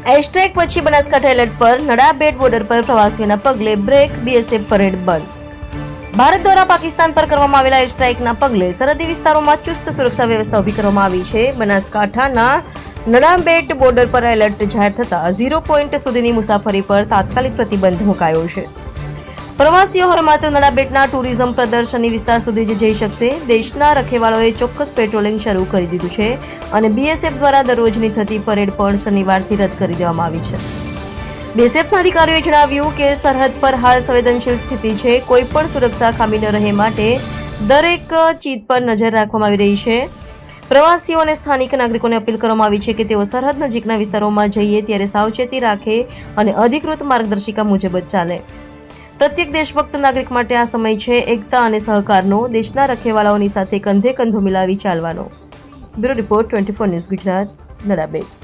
Airstrike પછી Banaskantha alert પર Nadabet border પર પ્રવાસીઓના પગલે બ્રેક, બીએસએફ પરેડ બંધ। ભારત દ્વારા પાકિસ્તાન પર કરવામાં આવેલા એરસ્ટ્રાઇકના પગલે સરહદી વિસ્તારોમાં ચુસ્ત સુરક્ષા વ્યવસ્થા ઊભી કરવામાં આવી છે। બનાસકાંઠાના નડાબેટ બોર્ડર પર એલર્ટ જાહેર થતા 0 પોઈન્ટ સુધીની મુસાફરી પર તાત્કાલિક પ્રતિબંધ મુકાયો છે। પ્રવાસીઓ હવે માત્ર નડાબેટના ટુરિઝમ પ્રદર્શની વિસ્તાર સુધી જ જઈ શકશે। દેશના રખેવાળોએ ચોક્કસ પેટ્રોલિંગ શરૂ કરી દીધું છે અને બીએસએફ દ્વારા દરરોજની થતી પરેડ પણ શનિવારથી રદ કરી દેવામાં આવી છે। બીએસએફના અધિકારીઓએ જણાવ્યું કે સરહદ પર હાલ સંવેદનશીલ સ્થિતિ છે। કોઈ પણ સુરક્ષા ખામી ન રહે માટે દરેક ચીજ પર નજર રાખવામાં આવી રહી છે। પ્રવાસીઓ અને સ્થાનિક નાગરિકોને અપીલ કરવામાં આવી છે કે તેઓ સરહદ નજીકના વિસ્તારોમાં જઈએ ત્યારે સાવચેતી રાખે અને અધિકૃત માર્ગદર્શિકા મુજબ જ ચાલે। પ્રત્યેક દેશભક્ત નાગરિક માટે આ સમય છે એકતા અને સહકારનો, દેશના રખેવાળાઓની સાથે કંધે કંધો મિલાવી ચાલવાનો। Bureau report 24 news Gujarat, Nadabet.